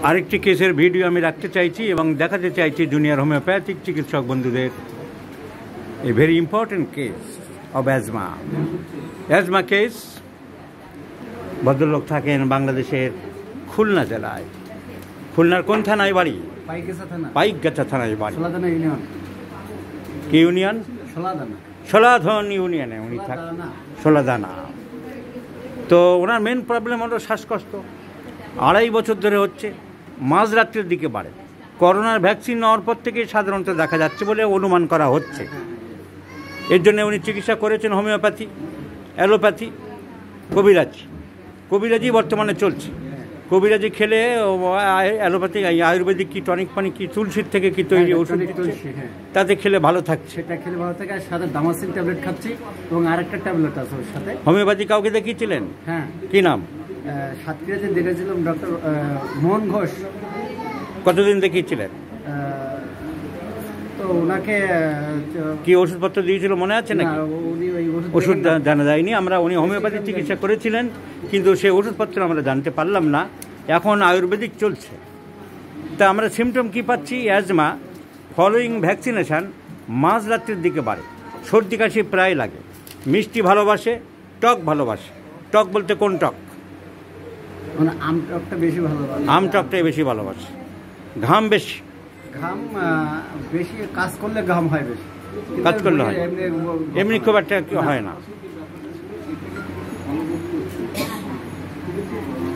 আরেকটি কেসের ভিডিও আমি রাখতে চাইছি এবং দেখাতে চাইছি জুনিয়র হোমিওপ্যাথিক চিকিৎসক বন্ধুদের। A very important case of asthma case. ভদ্রলোক থাকেন বাংলাদেশের খুলনা জেলায়। খুলনার কোন থানায় বাড়ি? পাইকগাছা থানায় বাড়ি। কি ইউনিয়ন? সোলাধন ইউনিয়নে উনি থাকেন, সোলাদানা। তো ওনার মেন প্রবলেম হলো শ্বাসকষ্ট। 2.5 বছর ধরে হচ্ছে, মাঝরাত্রির দিকে বাড়ে। করোনার ভ্যাকসিন নেওয়ার পর থেকে সাধারণত দেখা যাচ্ছে বলে অনুমান করা হচ্ছে। এর জন্য উনি চিকিৎসা করেছেন হোমিওপ্যাথি, অ্যালোপ্যাথি, কবিরাজি বর্তমানে চলছে। কবিরাজি খেলে অ্যালোপ্যাথিক আয়ুর্বেদিক কি টনিক পানি কি তুলসীর থেকে কি তৈরি ওষুধ তাতে খেলে ভালো থাকছে। সেটা খেলে ভালো থাকে। আর সাথে দামাসিন ট্যাবলেট খাচ্ছি এবং আরেকটা ট্যাবলেট আছে ওর সাথে। হোমিওপ্যাথি কাউকে দেখিয়েছিলেন? হ্যাঁ। কি নাম? সাতক্ষীরাতে দেখেছিলাম ডক্টর মোহন ঘোষ। কতদিন দেখিয়েছিলেন? তো ওনাকে কি ওষুধপত্র দিয়েছিল মনে আছে নাকি? ওষুধ জানা যায়নি। উনি হোমিওপ্যাথি চিকিৎসা করেছিলেন, কিন্তু সেই ওষুধপত্র আমরা জানতে পারলাম না। এখন আয়ুর্বেদিক চলছে। তা আমরা সিমটম কি পাচ্ছি? অ্যাজমা ফলোয়িং ভ্যাকসিনেশান মাঝরাত্রির দিকে বাড়ে, সর্দি কাশি প্রায় লাগে, মিষ্টি ভালোবাসে, টক ভালোবাসে। টক বলতে কোন টক? আম টকটা বেশি ভালোবাসে। আম টকটাই বেশি ভালোবাসে। ঘাম বেশি, কাজ করলে ঘাম হয় বেশি। কাজ করলে হয়, এমনি খুব একটা হয় না।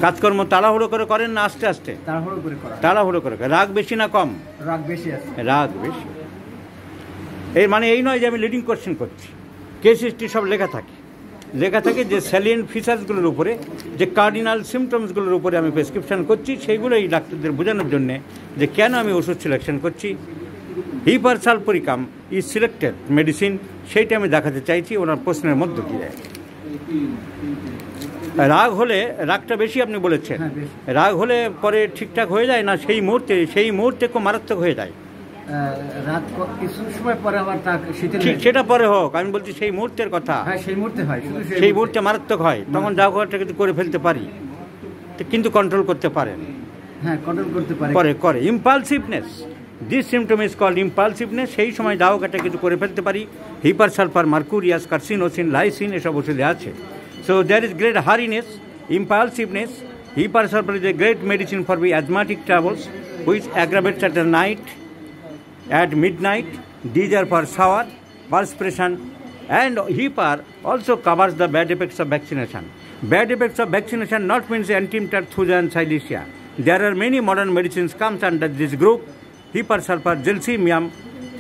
কাজকর্ম তাড়াহুড়ো করে করেন না আস্তে আস্তে? তাড়াহুড়ো করে। রাগ বেশি না কম? রাগ বেশি আছে। রাগ বেশি। এর মানে এই নয় যে আমি লিডিং কোশ্চেন করছি। কেস হিস্ট্রি সব লেখা থাকে যে স্যালিয়েন্ট ফিচার্সগুলোর উপরে, যে কার্ডিনাল সিমটমসগুলোর উপরে আমি প্রেসক্রিপশন করছি, সেইগুলো এই ডাক্তারদের বোঝানোর জন্যে যে কেন আমি ওষুধ সিলেকশন করছি। হিপারসালফুরিকাম ইজ সিলেক্টেড মেডিসিন, সেইটা আমি দেখাতে চাইছি ওনার প্রশ্নের মধ্য দিয়ে। রাগ হলে, রাগটা বেশি আপনি বলেছেন, রাগ হলে পরে ঠিকঠাক হয়ে যায় না সেই মুহূর্তে খুব মারাত্মক হয়ে যায়? সেটা পরে হোক, আমি বলছি সেই মুহূর্তের কথা। সেই মুহূর্তে মারাত্মক হয়, তখন যা করাটা কিন্তু করে ফেলতে পারি, কিন্তু কন্ট্রোল করতে পারেন। করে ইম্পালসিভনেস, দিস সিমটম ইজ কল্ড ইম্পালসিভনেস। সেই সময় দাওয়াটা কিন্তু করে ফেলতে পারি। হিপারসালফার, মার্কুরিয়াস, কার্সিনোসিন, লাইসিন এসব ওষুধে আছে। So there is great hurriness, impulsiveness. Hypersulfur is a great medicine for the asthmatic troubles, which aggravates at the night, at midnight. These are for shower, perspiration, and hyper also covers the bad effects of vaccination. Bad effects of vaccination not means antimatter, thuja, and silicea. There are many modern medicines comes under this group. Hypersulfur, gelsemium,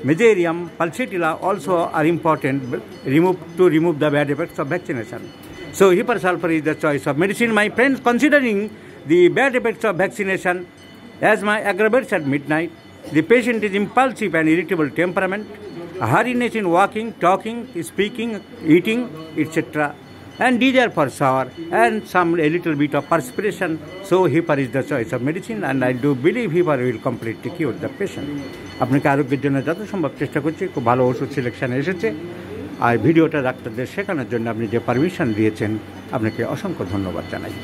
mesaerium, pulsatilla also are important to remove the bad effects of vaccination. So hypersulfur is the choice of medicine. My friends, considering the bad effects of vaccination, asthma aggravates at midnight, the patient is impulsive and irritable temperament, hurriness in walking, talking, speaking, eating, etc. And these are for shower and a little bit of perspiration. So hyper is the choice of medicine, and I do believe hyper will completely cure the patient. আপনাকে আরোগ্যের জন্য যত সম্ভব চেষ্টা করছি। খুব ভালো ওষুধ selection এসেছে। আর ভিডিওটা ডাক্তারদের শেখানোর জন্য আপনি যে পারমিশন দিয়েছেন, আপনাকে অসংখ্য ধন্যবাদ জানাই।